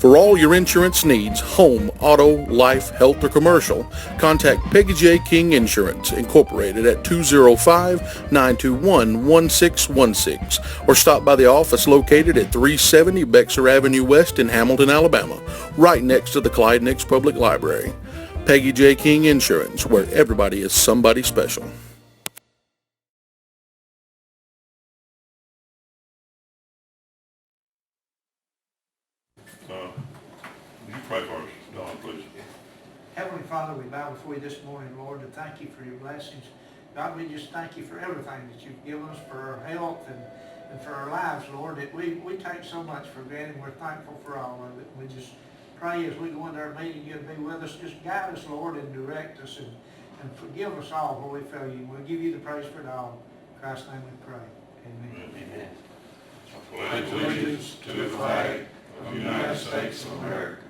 For all your insurance needs, home, auto, life, health, or commercial, contact Peggy J. King Insurance, Incorporated at 205-921-1616 or stop by the office located at 370 Bexar Avenue West in Hamilton, Alabama, right next to the Clyde Nix Public Library. Peggy J. King Insurance, where everybody is somebody special. You pray for us, Don, please. Heavenly Father, we bow before you this morning, Lord, to thank you for your blessings. God, we just thank you for everything that you've given us, for our health and for our lives, Lord, that we take so much for granted. We're thankful for all of it. We just pray as we go into our meeting, you'll be with us. Just guide us, Lord, and direct us and forgive us all where we fail you. We'll give you the praise for it all. In Christ's name we pray. Amen. Amen. Pledge allegiance to the flag of the United States of America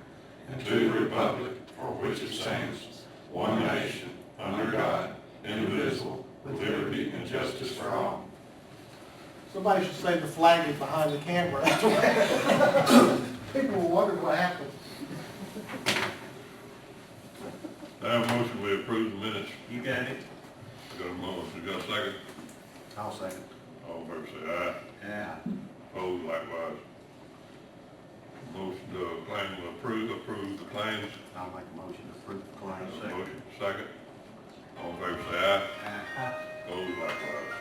and to the republic for which it stands, one nation, under God, indivisible, with liberty and justice for all. Somebody should say the flag is behind the camera. People will wonder what happened. I have a motion, we approve the minutes. You got it? Got a motion, got a second? I'll second. All in favor say aye. Yeah. Opposed likewise. Motion to claim approve the claims. I'll make a motion to approve the claims. Motion, second. All in favor say aye. Opposed likewise.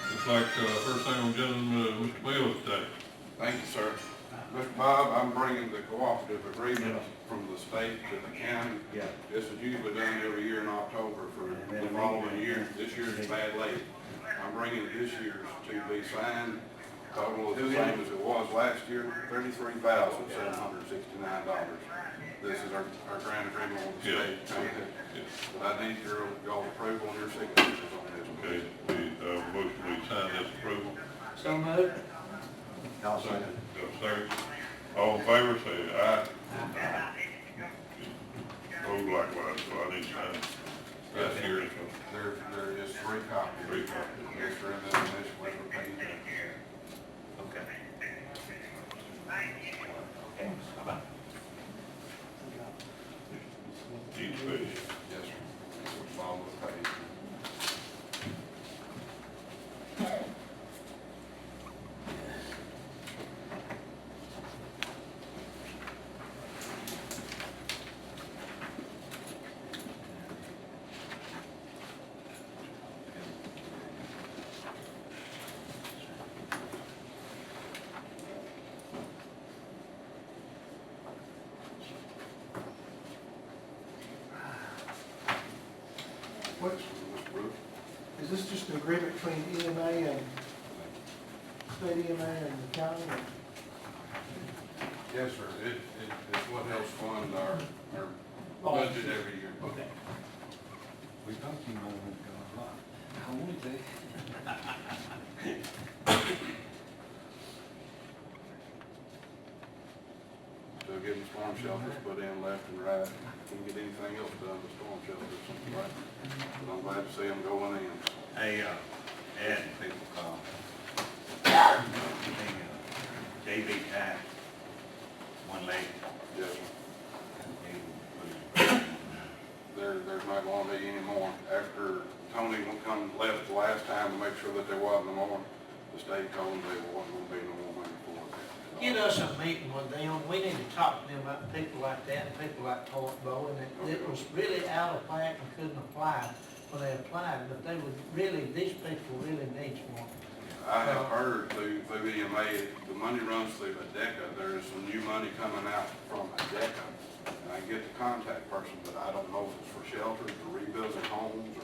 Looks like first thing on the agenda, Mr. Mills today. Thank you, sir. Mr. Bob, I'm bringing the cooperative agreement from the state to the county. Yeah. This is usually done every year in October for the following year. This year's is bad late. I'm bringing this year's to be signed. Total is the same as it was last year, $33,769. This is our grant agreement with the state. But I need y'all's approval and your signatures on this. Okay, we motion we sign this approval. So moved. I'll second. Got a second. All in favor say aye. Opposed likewise, so I need to sign this here. There is three copies. Three copies. Yes, sir, and then this was the page. Okay. Each page. Yes, sir. This would follow the page. What, is this just an agreement between EMA and state EMA and the county? Yes, sir. It's what helps fund our budget every year. Okay. We thought you might have got a lot. I wanted to. So getting storm shelters put in left and right. Can't get anything else done with storm shelters, right? But I'm glad to see them going in. Hey, Ed, people call. JB Taft, one lady. Yes, sir. There's not going to be any more. After Tony left the last time to make sure that there wasn't no more, the state told them there wasn't going to be no more money for it. Get us a meeting with them. We need to talk to them about people like that and people like Toilet Bowl, and it was really out of whack and couldn't apply when they applied, but they would really, these people really need one. I have heard through EMA, the money runs through ADECA. There is some new money coming out from ADECA. And I get the contact person, but I don't know if it's for shelters or rebuilding homes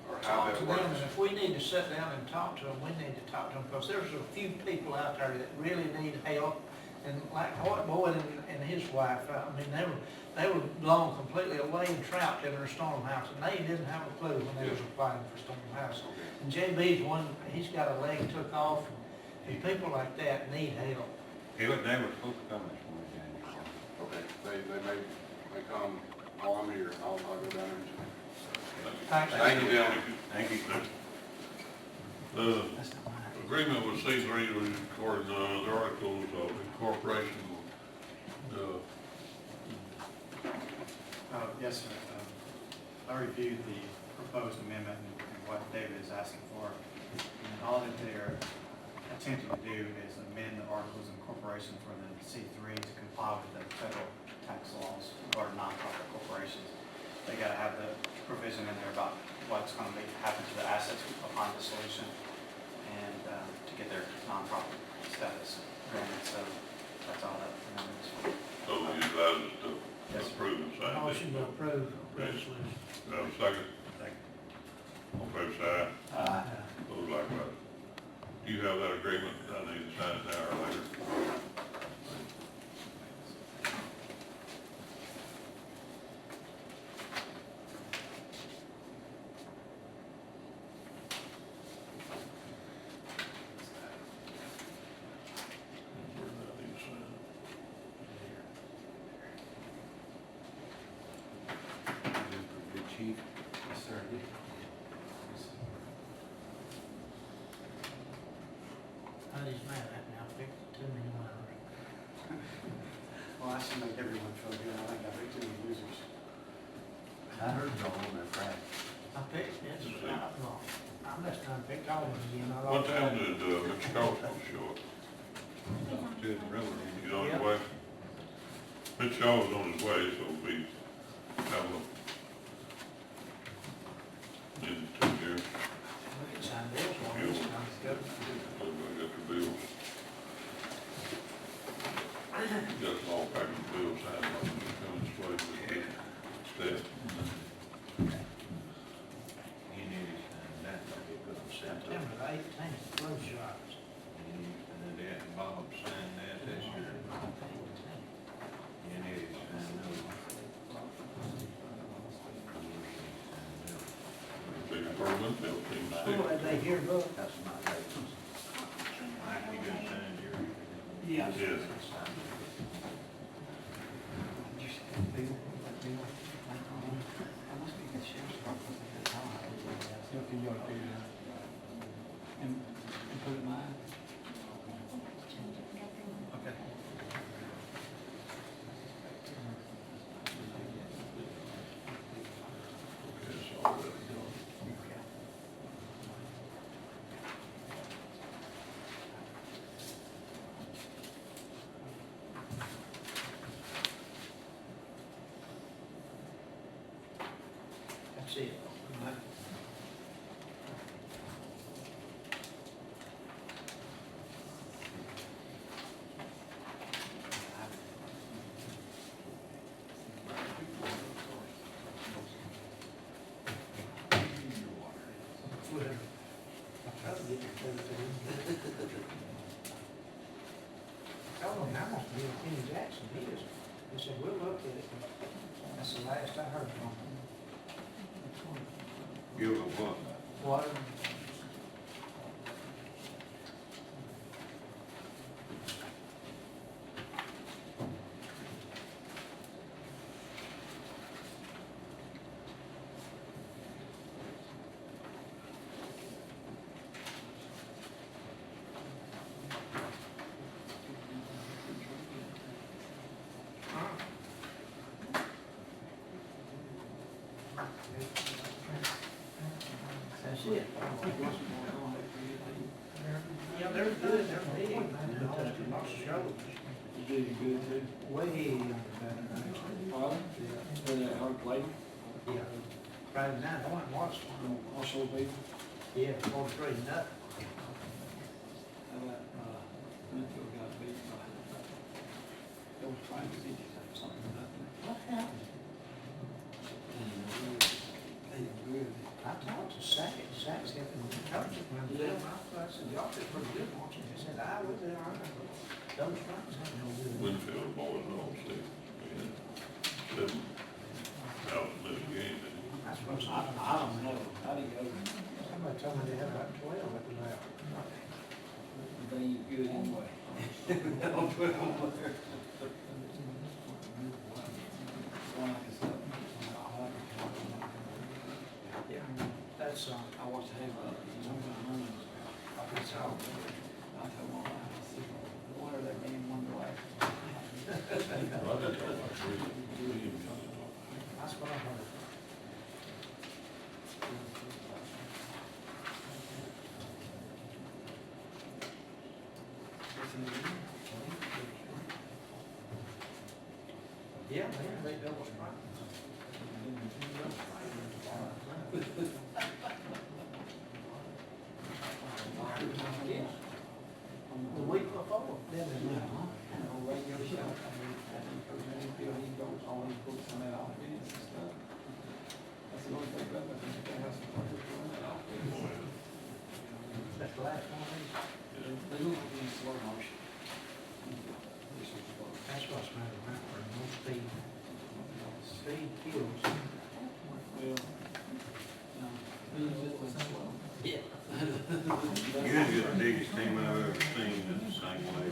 or how Talk that to them, and works. if we need to sit down and talk to them, we need to talk to them, because there's a few people out there that really need help. And like Hoyt Boyd and his wife, I mean, they were blown completely away and trapped in their storm house, and they didn't have a clue when they was applying for storm house. And JB's one, he's got a leg took off, and people like that need help. They were supposed to come this morning, James. Okay, they may come while I'm here. I'll go down there and Thanks. thank you, gentlemen. Thank you. agreement with C3 regarding the articles of incorporation. Yes, sir. I reviewed the proposed amendment and what David is asking for. And all that they're attempting to do is amend the articles of incorporation for the C3 to comply with the federal tax laws regarding nonprofit corporations. They gotta have the provision in there about what's gonna happen to the assets upon dissolution and to get their nonprofit status granted. So that's all that amendment is for. So you guys to Yes, sir. approve and sign this. Motion to approve resolution. Do I have a second? All fair side? Aye. Those likewise. Do you have that agreement? I need to sign it now or later. Where do I need to sign it? The chief, Yes, sir. I just mad at me, I picked too many winners. Well, I should make everyone feel good. I think I picked too many losers. I heard y'all on that Friday. I picked, yes, I must have picked all of them again. I What lost time track. did Mr. Cosmo show up? To the river. He's on his Yeah. way? Mr. Shaw was on his way, so we have a need to take care. We can sign this one, this time. Everybody got their bills. Got some all packed of bills, signed, like, just coming this way with the step. You need to sign that, like it could have sent up. September the 18th, flu shots. And then Bob signed that this year. You need to sign those. Big improvement, they'll team Oh, stick. are they here, book? That's my baby. Mike, you gonna sign your? Yes. Yes. Okay. Okay, it's all ready to go. That's it. Whatever. I tried to get your Tell them how much Bill Kenny Jackson is. They said, we'll look at it. That's the last I heard from him. Give a what? What? That's it. Yeah, they're good, they're big, man, they lost a lot of shows. You did good too. Way under that. Father, for that hard plate, Yeah. Friday night, I went and watched one. also people, Yeah, 43 nothing. how that, Smithfield got beat by, it was 550 something, nothing. What happened? They did good. I talked to Sackett, Sackett's got them coaches, man, they don't know. I said, y'all did pretty good, weren't you? He said, I was there, I know. Those Franks had no good. Winfield boys all state. We had 7,000 this game. That's what I don't know, how do you go, Somebody told me they had about 12 at the lab. they ain't good anyway. Don't put them there. Like it's up. Yeah, that's, I watched the half of it, So, I told my wife, I said, no wonder that man won the last. that's what I heard. Yeah, they double strike. The week before, then they went, On radio show, I think Coach Mayfield, he goes, all these books on that offense and stuff. That's the only thing about that, you gotta have some players doing that offense. that's the last one. They move in slow motion. That's what's matter about for no speed. Speed kills. Well, no, he's just slow. Yeah. You're the biggest team I've ever seen in the same way.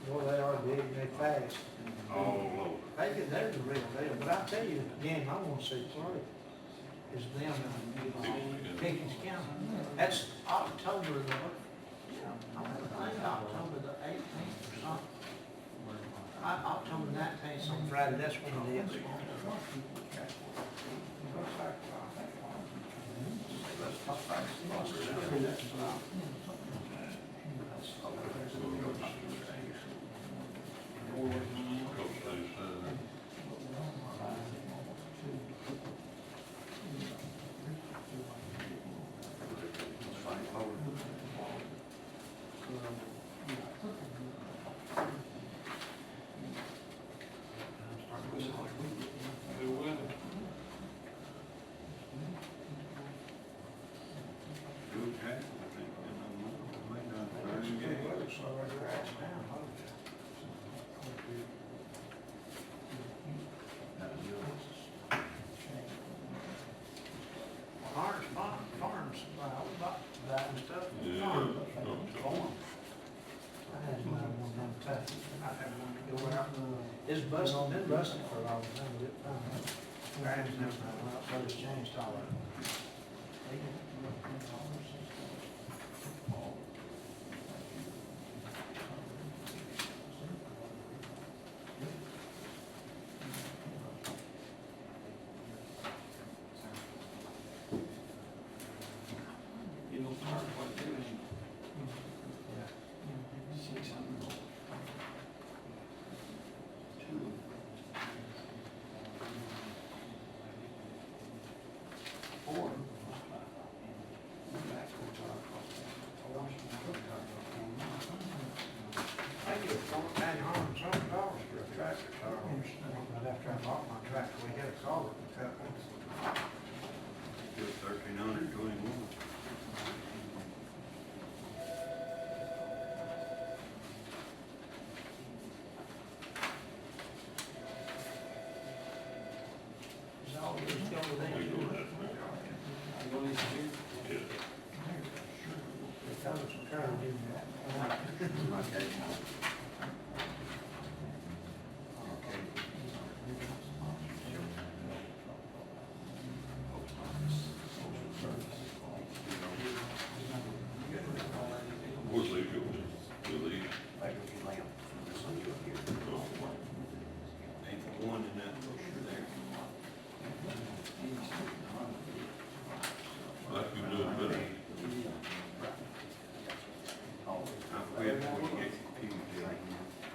Well, they are big, they fast. All over. They're the real deal, but I tell you, the game I wanna see play is them in Pickens County. That's October the, I think October the 18th or something. October 19th on Friday, that's when it is. Good tackle, I think, might not third game. Farms, that and stuff. Yeah. Farms. I had one of them tough, I had one to go out. It's busted, been busted for a long time, but grass and everything, well, so it's changed all of it. You know, part of what they're doing, 600. Two. Four. I get $4,900 for a tractor, so right after I bought my tractor, we had a culvert and cut one. Good 1,321. Is all yours go with that? We go that way. I go this year. Yeah. They told us to try to do that. What's they go with? Will they? Ain't the one in that brochure there. Like you doing better. I quit before you get confused.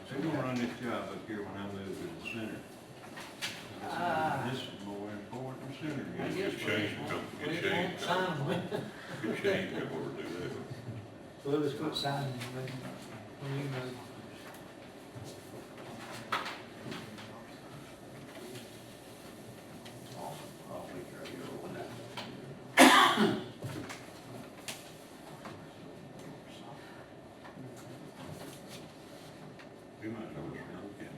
They're gonna run this job up here when I move to the center. This is more important than center. I guess Good change, good we change. won't sign them. Good change, they ought to do that. We'll just quit signing them when you move. We might go around, okay.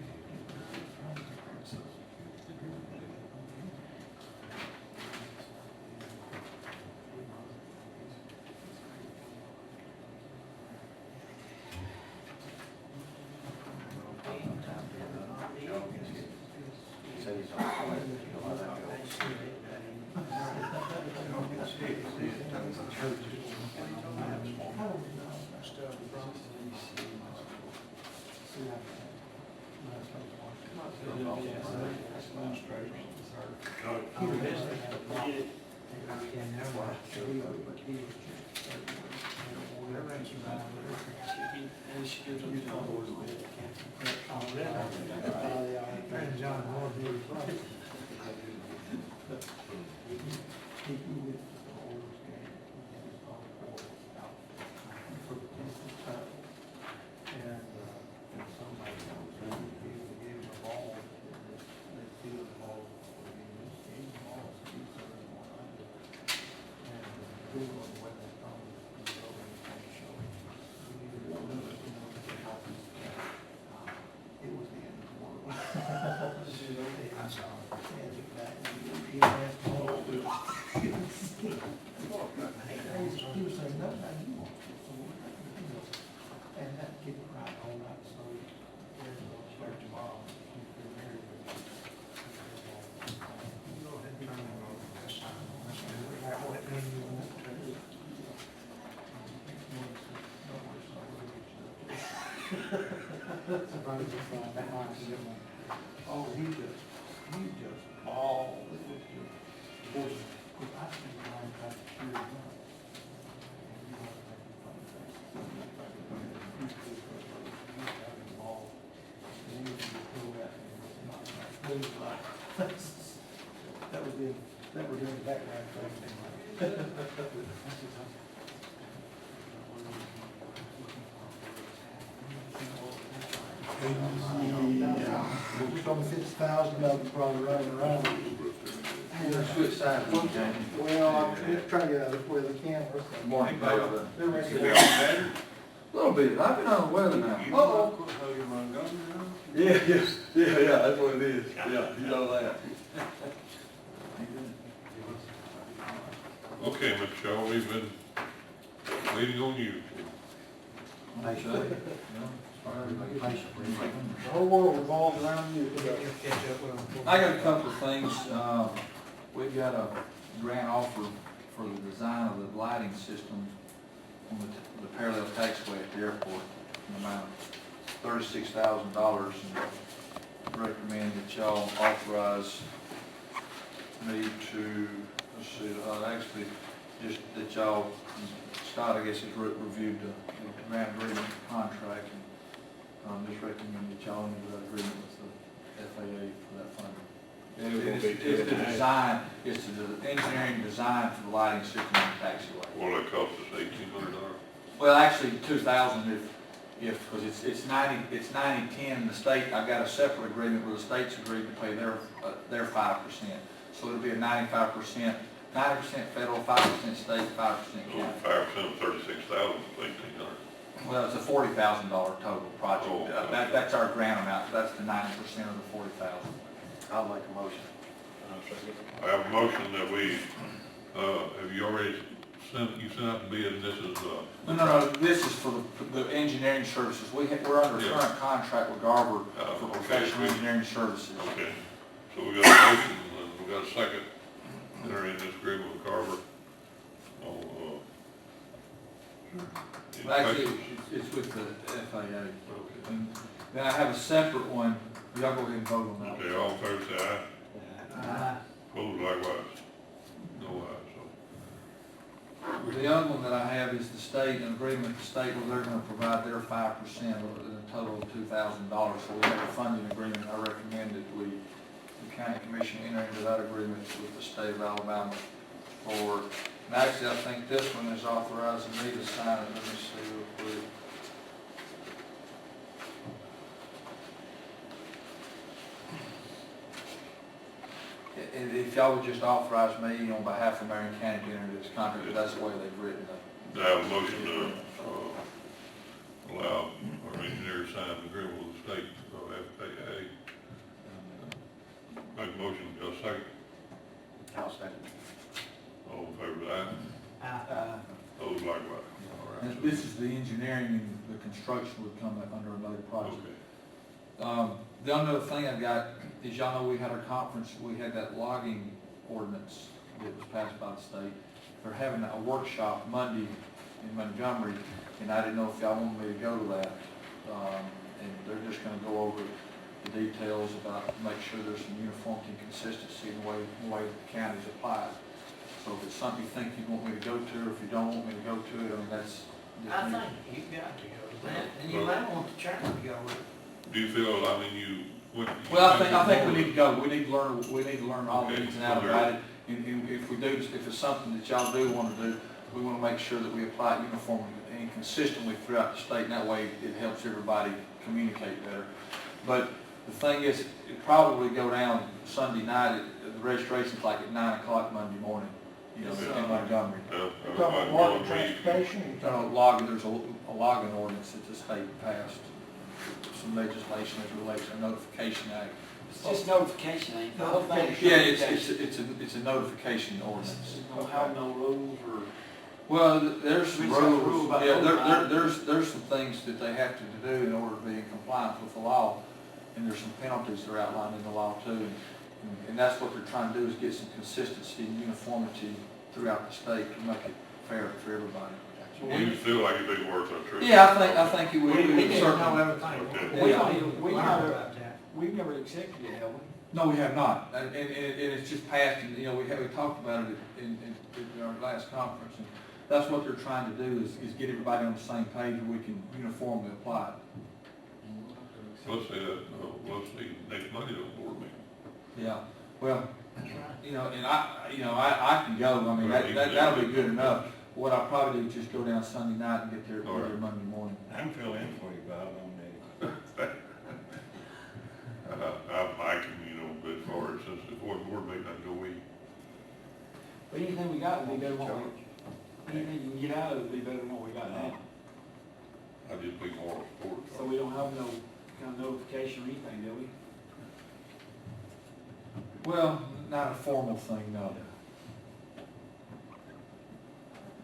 John Moore, He was saying, no, you won't. And that keep it right all night, so start tomorrow. Oh, he just bawled. It was just, because I spent a long time to cheer him up. That was in the background. Just on $50,000 probably running around. Switch sides, James. Well, I'm trying to get out of where the cameras. Morning, Dale. They're ready to You go. feel better? A little bit, I've been on the weather now. You Uh-oh. quit hugging Montgomery now? Yeah, that's what it is. Yeah, you know that. Okay, Mr. Shaw, we've been waiting on you. The whole world revolves around you. I got a couple of things. We've got a grant offer for the design of the lighting system on the parallel taxiway at the airport, in the amount of $36,000. And recommend that y'all authorize me to, let's see, actually, just that y'all, Scott, I guess, has reviewed the grant agreement contract, and just recommend that y'all enter that agreement with the FAA for that funding. It's the design, it's the engineering design for the lighting system on the taxiway. Well, that cost us $1,800. Well, actually, 2,000 because it's 90-10 in the state. I've got a separate agreement where the state's agreed to pay their 5%. So it'll be a 95%, 90% federal, 5% state, 5% county. 5% of 36,000 is $1,800. Well, it's a $40,000 total project. Oh, okay. That's our grant amount. That's the 90% of the 40,000. I'll make a motion. I have a motion that we, have you already sent out the bid, and this is, No, this is for the engineering services. We're under Yeah. current contract with Garver for okay. professional engineering services. okay. So we got a motion, and we got a second, enter in this agreement with Carver. Well, actually, it's with the FAA. Okay. And then I have a separate one. Y'all go ahead and vote on that. Okay, all in favor say aye. Uh, Opposed likewise. No ayes, so. The other one that I have is the state, an agreement with the state where they're gonna provide their 5% of a total of $2,000. So we have a funding agreement. I recommend that the county commission enter into that agreement with the state of Alabama for, and actually I think this one is authorizing me to sign it. Let me see real quick. And if y'all would just authorize me on behalf of Marion County to enter into this contract, because that's the way they've written it. I have a motion to, allow our engineer to sign an agreement with the state of FAA. Make a motion, got a second? I'll second. All in favor say aye. Opposed likewise. All right. And this is the engineering and the construction would come under another project. Okay. The other thing I've got is, y'all know we had our conference, we had that logging ordinance that was passed by the state. They're having a workshop Monday in Montgomery, and I didn't know if y'all wanted me to go to that. and they're just gonna go over the details about, make sure there's some uniformity and consistency in the way the counties apply it. So if it's something you think you want me to go to, or if you don't want me to go to it, I mean, that's. I think you've got to go to that, and you might want the chairman to go with it. Do you feel, I mean, Well, I think we need to go, we need to learn all the Okay. ins and outs about it, and if we do, if it's something that y'all do wanna do, we wanna make sure that we apply it uniformly and consistently throughout the state, and that way it helps everybody communicate better. But the thing is, it probably go down Sunday night, the registration's like at 9 o'clock Monday morning, you know, in Montgomery. You're talking water transportation, you're talking There's a logging ordinance that the state passed, some legislation that relates to the Notification Act. It's just notification, ain't it? The whole thing is Yeah, notification. it's a notification ordinance. Don't have no rules or. Well, there's some We just have a rule rules, about yeah, overtime. there's some things that they have to do in order to be in compliance with the law, and there's some penalties that are outlined in the law too, and that's what they're trying to do, is get some consistency and uniformity throughout the state to make it fair for everybody. do you feel like it'd be worth a trip? Yeah, I think it would, We it would need to know certainly. everything. Okay. We Yeah. we Learn never, about that. we've never accepted it, have we? No, we have not, and it's just passed, and, you know, we talked about it in our last conference, and that's what they're trying to do, is get everybody on the same page, where we can uniformly apply it. Let's say that, let's see, next Monday on board meeting. Yeah, well, you know, and I can go, I mean, that'll be good enough. What I'll probably do is just go down Sunday night and get there Monday morning. I'm filling in for you, Bob, on that. I can, as far as since the board meeting, I go eat. But anything we got will be better than what we, anything you can get out of it will be better than what we got now. I just be more support. So we don't have no kind of notification or anything, do we? Well, not a formal thing, no.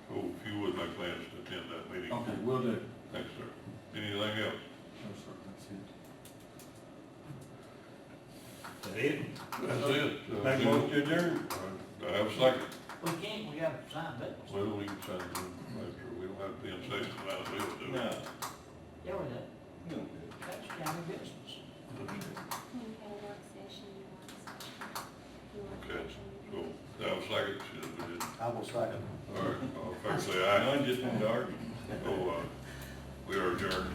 So if you would make plans to attend that meeting. Okay, will do. Thanks, sir. Anything else? No, sir, that's it. That it? That's it. Make motion to adjourn. I have a second. We can't, we gotta sign that. Well, we can sign it later. We don't have to be in session about it, do we? No. Yeah, we did. That's county business. You had a work session, your Okay, work session. so that was second. We did. I will second. All right, all fair say aye. None, just been dark. So, we are adjourned.